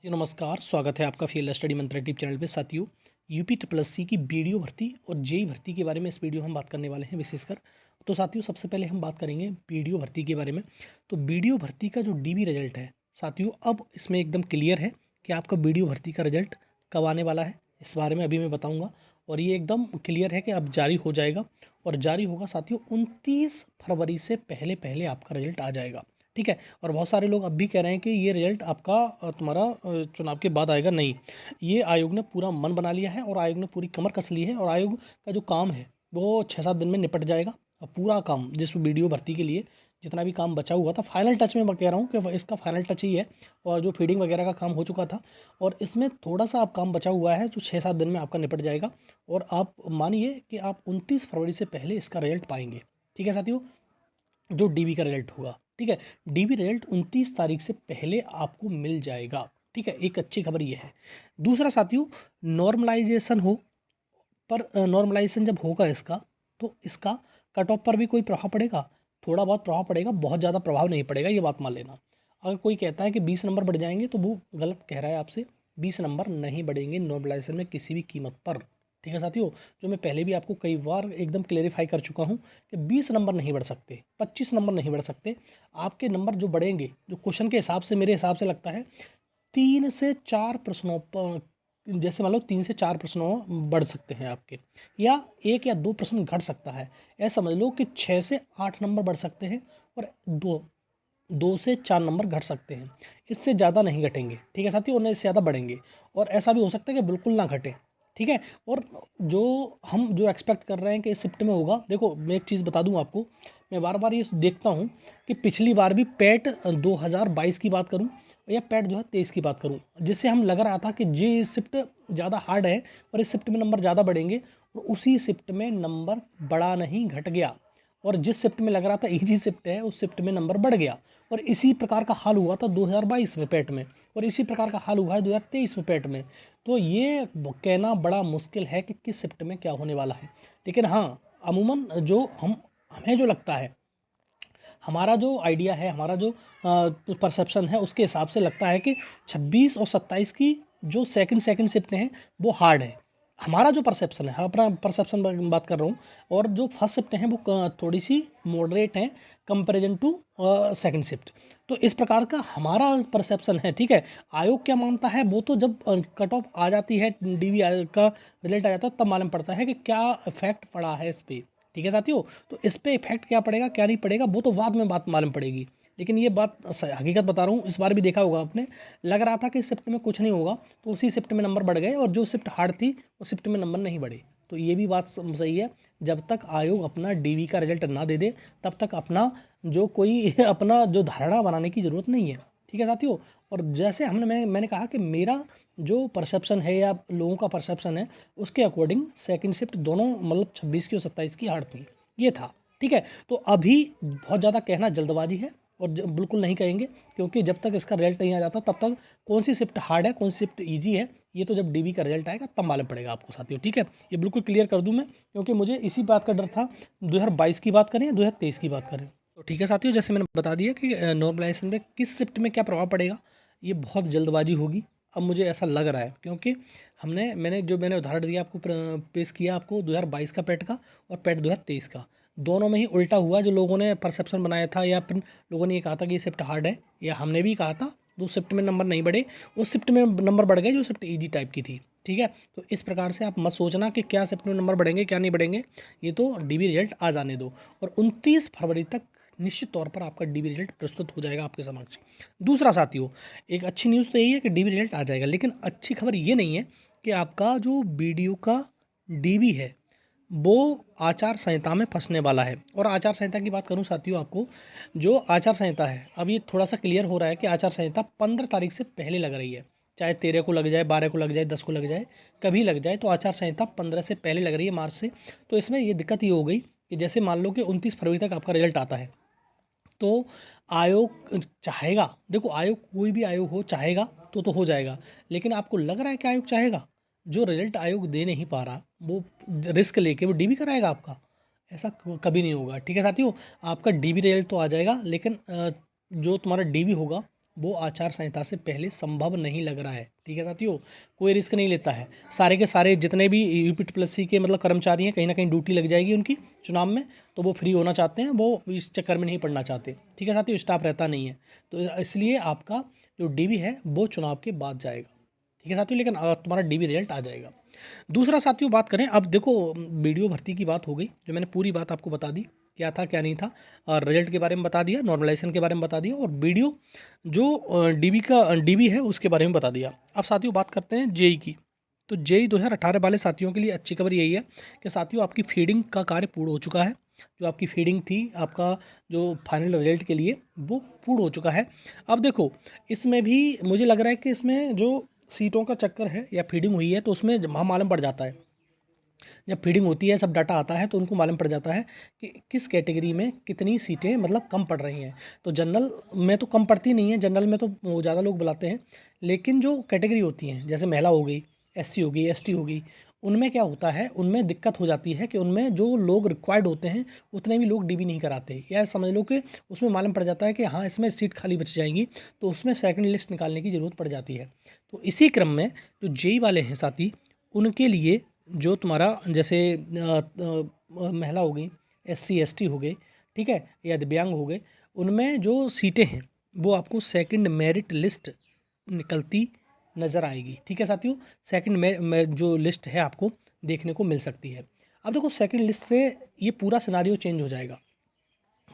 जी नमस्कार, स्वागत है आपका फील्ड स्टडी मंत्र यूट्यूब चैनल पे। साथियों, यूपी ट्रिपल एस सी की बीडीओ भर्ती और जेई भर्ती के बारे में इस वीडियो में हम बात करने वाले हैं विशेषकर। तो साथियों, सबसे पहले हम बात करेंगे बीडीओ भर्ती के बारे में। तो बीडीओ भर्ती का जो डीबी रिजल्ट है साथियों, अब इसमें एकदम क्लियर है कि आपका बीडीओ भर्ती का रिजल्ट कब आने वाला है, इस बारे में अभी मैं बताऊँगा। और ये एकदम क्लियर है कि अब जारी हो जाएगा, और जारी होगा साथियों 29 फरवरी से पहले पहले आपका रिजल्ट आ जाएगा। ठीक है। और बहुत सारे लोग अब भी कह रहे हैं कि ये रिजल्ट आपका तुम्हारा चुनाव के बाद आएगा। नहीं, ये आयोग ने पूरा मन बना लिया है और आयोग ने पूरी कमर कस ली है, और आयोग का जो काम है वो 6-7 दिन में निपट जाएगा। और पूरा काम जिस वीडियो भर्ती के लिए जितना भी काम बचा हुआ था, फाइनल टच में मैं कह रहा हूँ कि इसका फाइनल टच ही है। और जो फीडिंग वगैरह का काम हो चुका था, और इसमें थोड़ा सा आप काम बचा हुआ है जो 6-7 दिन में आपका निपट जाएगा। और आप मानिए कि आप 29 फरवरी से पहले इसका रिजल्ट पाएंगे। ठीक है साथियों, जो डीबी का रिजल्ट होगा। ठीक है, डीबी रिजल्ट 29 तारीख से पहले आपको मिल जाएगा। ठीक है, एक अच्छी खबर ये है। दूसरा साथियों, नॉर्मलाइजेशन हो, पर नॉर्मलाइजेशन जब होगा इसका, तो इसका कट ऑफ पर भी कोई प्रभाव पड़ेगा? थोड़ा बहुत प्रभाव पड़ेगा, बहुत ज़्यादा प्रभाव नहीं पड़ेगा, ये बात मान लेना। अगर कोई कहता है कि 20 नंबर बढ़ जाएंगे तो वो गलत कह रहा है आपसे। 20 नंबर नहीं बढ़ेंगे नॉर्मलाइजेशन में किसी भी कीमत पर। ठीक है साथियों, जो मैं पहले भी आपको कई बार एकदम क्लेरिफाई कर चुका हूँ कि 20 नंबर नहीं बढ़ सकते, 25 नंबर नहीं बढ़ सकते। आपके नंबर जो बढ़ेंगे, जो क्वेश्चन के हिसाब से मेरे हिसाब से लगता है 3 से 4 प्रश्नों पर, जैसे मान लो 3 से 4 प्रश्नों बढ़ सकते हैं आपके, या 1 या 2 प्रश्न घट सकता है। ऐसा समझ लो कि 6 से 8 नंबर बढ़ सकते हैं, और 2 से 4 नंबर घट सकते हैं। इससे ज़्यादा नहीं घटेंगे। ठीक है साथियों, और इससे ज़्यादा बढ़ेंगे। और ऐसा भी हो सकता है कि बिल्कुल ना घटे। ठीक है। और जो हम जो एक्सपेक्ट कर रहे हैं कि इस शिफ्ट में होगा, देखो मैं एक चीज़ बता दूं आपको। मैं बार बार ये देखता हूँ कि पिछली बार भी पैट 2022 की बात करूँ या पैट 2023 की बात करूँ, जिससे हम लग रहा था कि ये शिफ्ट ज़्यादा हार्ड है और इस शिफ्ट में नंबर ज़्यादा बढ़ेंगे, और उसी शिफ्ट में नंबर बढ़ा नहीं, घट गया। और जिस शिफ्ट में लग रहा था इजी शिफ्ट है, उस शिफ्ट में नंबर बढ़ गया। और इसी प्रकार का हाल हुआ था 2022 में पैट में, और इसी प्रकार का हाल हुआ है 2023 में पैट में। तो ये कहना बड़ा मुश्किल है कि किस शिफ्ट में क्या होने वाला है। लेकिन हाँ, अमूमन जो हमें जो लगता है, हमारा जो आइडिया है, हमारा जो परसेप्शन है, उसके हिसाब से लगता है कि 26 और 27 की जो सेकंड शिफ्ट हैं वो हार्ड है। हमारा जो परसेप्शन है, अपना परसेप्शन बात कर रहा हूँ। और जो फर्स्ट शिफ्ट हैं वो थोड़ी सी मॉडरेट हैं कंपेरिजन टू सेकंड शिफ्ट। तो इस प्रकार का हमारा परसेप्शन है। ठीक है, आयोग क्या मानता है वो तो जब कट ऑफ आ जाती है, डीवी का रिजल्ट आ जाता है, तब मालूम पड़ता है कि क्या इफेक्ट पड़ा है इस पर। ठीक है साथियों, तो इस पे इफेक्ट क्या पड़ेगा क्या नहीं पड़ेगा वो तो बाद में बात मालूम पड़ेगी। लेकिन ये बात हकीकत बता रहा हूँ, इस बार भी देखा होगा आपने, लग रहा था कि शिफ्ट में कुछ नहीं होगा, तो उसी शिफ्ट में नंबर बढ़ गए, और जो शिफ्ट हार्ड थी उस शिफ्ट में नंबर नहीं बढ़े। तो ये भी बात सही है। जब तक आयोग अपना डीवी का रिजल्ट ना दे दे, तब तक अपना जो कोई अपना जो धारणा बनाने की ज़रूरत नहीं है। ठीक है साथियों। और जैसे मैंने कहा कि मेरा जो परसेप्शन है या लोगों का परसेप्शन है, उसके अकॉर्डिंग सेकंड शिफ्ट दोनों मतलब 26 की और 27 की हार्ड थी, ये था। ठीक है, तो अभी बहुत ज़्यादा कहना जल्दबाजी है, और बिल्कुल नहीं कहेंगे, क्योंकि जब तक इसका रिजल्ट नहीं आ जाता तब तक कौन सी शिफ्ट हार्ड है कौन सी शिफ्ट ईजी है, ये तो जब डीवी का रिजल्ट आएगा तब मालूम पड़ेगा आपको साथियों। ठीक है, ये बिल्कुल क्लियर कर दूं मैं, क्योंकि मुझे इसी बात का डर था। 2022 की बात करें या 2023 की बात करें। तो ठीक है साथियों, जैसे मैंने बता दिया कि नॉर्मलाइजेशन में किस शिफ्ट में क्या प्रभाव पड़ेगा, ये बहुत जल्दबाजी होगी। अब मुझे ऐसा लग रहा है, क्योंकि मैंने उदाहरण दिया आपको, पेश किया आपको 2022 का पैट का और पैट 2023 का, दोनों में ही उल्टा हुआ। जो लोगों ने परसेप्शन बनाया था, या फिर लोगों ने ये कहा था कि ये शिफ्ट हार्ड है, या हमने भी कहा था, तो उस शिफ्ट में नंबर नहीं बढ़े, उस शिफ्ट में नंबर बढ़ गए जो शिफ्ट ईजी टाइप की थी। ठीक है, तो इस प्रकार से आप मत सोचना कि क्या शिफ्ट में नंबर बढ़ेंगे क्या नहीं बढ़ेंगे, ये तो डीबी रिजल्ट आ जाने दो। और 29 फरवरी तक निश्चित तौर पर आपका डीबी रिजल्ट प्रस्तुत हो जाएगा आपके समक्ष। दूसरा साथियों, एक अच्छी न्यूज़ तो यही है कि डीबी रिजल्ट आ जाएगा, लेकिन अच्छी खबर ये नहीं है कि आपका जो बीडीओ का डीबी है वो आचार संहिता में फंसने वाला है। और आचार संहिता की बात करूं साथियों, आपको जो आचार संहिता है, अब ये थोड़ा सा क्लियर हो रहा है कि आचार संहिता 15 तारीख से पहले लग रही है। चाहे 13 को लग जाए, 12 को लग जाए, 10 को लग जाए, कभी लग जाए, तो आचार संहिता 15 से पहले लग रही है, मार्च से। तो इसमें ये दिक्कत ये हो गई कि जैसे मान लो कि 29 फरवरी तक आपका रिजल्ट आता है, तो आयोग चाहेगा, देखो आयोग कोई भी आयोग हो, चाहेगा तो हो जाएगा। लेकिन आपको लग रहा है कि आयोग चाहेगा? जो रिजल्ट आयोग दे नहीं पा रहा, वो रिस्क लेके वो डीबी कराएगा आपका? ऐसा कभी नहीं होगा। ठीक है साथियों, आपका डीबी रिजल्ट तो आ जाएगा, लेकिन जो तुम्हारा डीबी होगा वो आचार संहिता से पहले संभव नहीं लग रहा है। ठीक है साथियों, कोई रिस्क नहीं लेता है। सारे के सारे जितने भी यूपी के मतलब कर्मचारी हैं, कहीं ना कहीं ड्यूटी लग जाएगी उनकी चुनाव में, तो वो फ्री होना चाहते हैं, वो इस चक्कर में नहीं पड़ना चाहते। ठीक है साथियों, स्टाफ रहता नहीं है, तो इसलिए आपका जो डीवी है वो चुनाव के बाद जाएगा। ठीक है साथियों, लेकिन तुम्हारा डीवी रिजल्ट आ जाएगा। दूसरा साथियों बात करें, अब देखो वीडियो भर्ती की बात हो गई, जो मैंने पूरी बात आपको बता दी, क्या था क्या नहीं था, और रिजल्ट के बारे में बता दिया, नॉर्मलाइजेशन के बारे में बता दिया, और वीडियो जो डीबी है उसके बारे में बता दिया। अब साथियों बात करते हैं जेई की। तो जेई 2018 वाले साथियों के लिए अच्छी खबर यही है कि साथियों आपकी फीडिंग का कार्य पूर्ण हो चुका है। जो आपकी फीडिंग थी, आपका जो फाइनल रिजल्ट के लिए, वो पूर्ण हो चुका है। अब देखो इसमें भी मुझे लग रहा है कि इसमें जो सीटों का चक्कर है या फीडिंग हुई है, तो उसमें मालूम पड़ जाता है। जब फीडिंग होती है, सब डाटा आता है, तो उनको मालूम पड़ जाता है कि किस कैटेगरी में कितनी सीटें मतलब कम पड़ रही हैं। तो जनरल में तो कम पड़ती नहीं है, जनरल में तो वो ज़्यादा लोग बुलाते हैं, लेकिन जो कैटेगरी होती हैं जैसे महिला हो गई, एससी हो गई, एसटी हो गई, उनमें क्या होता है, उनमें दिक्कत हो जाती है कि उनमें जो लोग रिक्वायर्ड होते हैं उतने भी लोग डीबी नहीं कराते, या समझ लो कि उसमें मालूम पड़ जाता है कि हाँ इसमें सीट खाली बच जाएंगी, तो उसमें सेकंड लिस्ट निकालने की ज़रूरत पड़ जाती है। तो इसी क्रम में जो जेई वाले हैं साथी, उनके लिए जो तुम्हारा जैसे महिला हो गई, एससी एसटी हो गए, ठीक है, या दिव्यांग हो गए, उनमें जो सीटें हैं वो आपको सेकंड मेरिट लिस्ट निकलती नज़र आएगी। ठीक है साथियों, सेकंड में जो लिस्ट है आपको देखने को मिल सकती है। अब देखो सेकंड लिस्ट से ये पूरा सिनारियो चेंज हो जाएगा।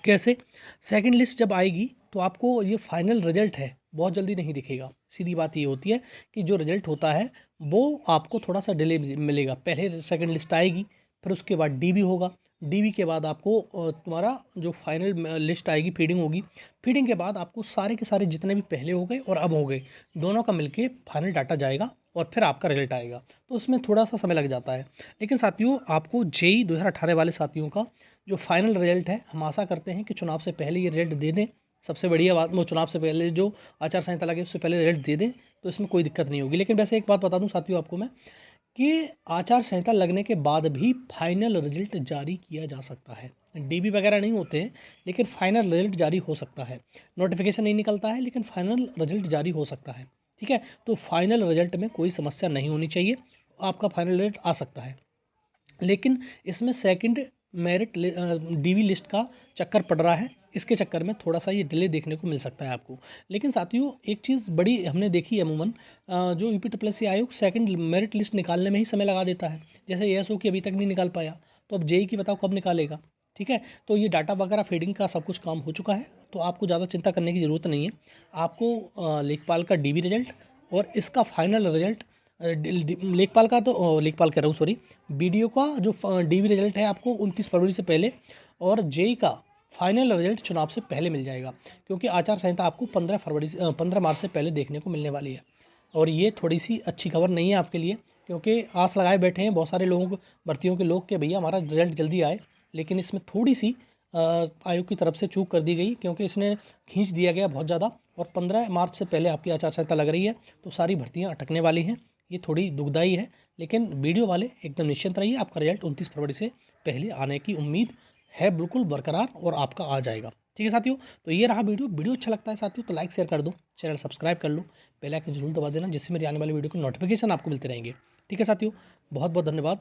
कैसे? सेकंड लिस्ट जब आएगी तो आपको ये फाइनल रिजल्ट है बहुत जल्दी नहीं दिखेगा। सीधी बात ये होती है कि जो रिजल्ट होता है वो आपको थोड़ा सा डिले मिलेगा। पहले सेकंड लिस्ट आएगी, फिर उसके बाद डीबी होगा, डीबी के बाद आपको तुम्हारा जो फाइनल लिस्ट आएगी, फीडिंग होगी, फीडिंग के बाद आपको सारे के सारे जितने भी पहले हो गए और अब हो गए, दोनों का मिलके फाइनल डाटा जाएगा और फिर आपका रिजल्ट आएगा। तो उसमें थोड़ा सा समय लग जाता है। लेकिन साथियों आपको जेई 2018 वाले साथियों का जो फाइनल रिजल्ट है, हम आशा करते हैं कि चुनाव से पहले ये रिजल्ट दे दें। सबसे बढ़िया बात, वो चुनाव से पहले जो आचार संहिता लगे उससे पहले रिजल्ट दे दें, तो इसमें कोई दिक्कत नहीं होगी। लेकिन वैसे एक बात बता दूं साथियों आपको मैं, कि आचार संहिता लगने के बाद भी फाइनल रिजल्ट जारी किया जा सकता है। डीबी वगैरह नहीं होते हैं, लेकिन फाइनल रिजल्ट जारी हो सकता है। नोटिफिकेशन नहीं निकलता है, लेकिन फाइनल रिजल्ट जारी हो सकता है। ठीक है, तो फाइनल रिजल्ट में कोई समस्या नहीं होनी चाहिए, आपका फाइनल रिजल्ट आ सकता है। लेकिन इसमें सेकंड मेरिट डीवी लिस्ट का चक्कर पड़ रहा है, इसके चक्कर में थोड़ा सा ये डिले देखने को मिल सकता है आपको। लेकिन साथियों एक चीज़ बड़ी हमने देखी है अमूमन, जो यूपी आयोग सेकंड मेरिट लिस्ट निकालने में ही समय लगा देता है। जैसे एएसओ की अभी तक नहीं निकाल पाया, तो अब जेई की बताओ कब निकालेगा। ठीक है, तो ये डाटा वगैरह फीडिंग का सब कुछ काम हो चुका है, तो आपको ज़्यादा चिंता करने की ज़रूरत नहीं है। आपको लेखपाल का डीवी रिजल्ट और इसका फाइनल रिजल्ट, लेखपाल का तो लेखपाल कह रहा हूँ सॉरी, बीडीओ का जो डीवी रिजल्ट है आपको 29 फरवरी से पहले, और जेई का फाइनल रिजल्ट चुनाव से पहले मिल जाएगा, क्योंकि आचार संहिता आपको 15 मार्च से पहले देखने को मिलने वाली है। और ये थोड़ी सी अच्छी खबर नहीं है आपके लिए, क्योंकि आस लगाए बैठे हैं बहुत सारे लोग, भर्तियों के लोग, कि भैया हमारा रिजल्ट जल्दी आए। लेकिन इसमें थोड़ी सी आयोग की तरफ से चूक कर दी गई, क्योंकि इसने खींच दिया गया बहुत ज़्यादा, और 15 मार्च से पहले आपकी आचार संहिता लग रही है, तो सारी भर्तियाँ अटकने वाली हैं। ये थोड़ी दुखदाई है, लेकिन वीडियो वाले एकदम निश्चिंत रहिए, आपका रिजल्ट 29 फरवरी से पहले आने की उम्मीद है बिल्कुल बरकरार, और आपका आ जाएगा। ठीक है साथियों, तो ये रहा वीडियो अच्छा लगता है साथियों तो लाइक शेयर कर दो, चैनल सब्सक्राइब कर लो, बेल आइकन जरूर दबा देना, जिससे मेरी आने वाली वीडियो के नोटिफिकेशन आपको मिलते रहेंगे। ठीक है साथियों, बहुत बहुत धन्यवाद।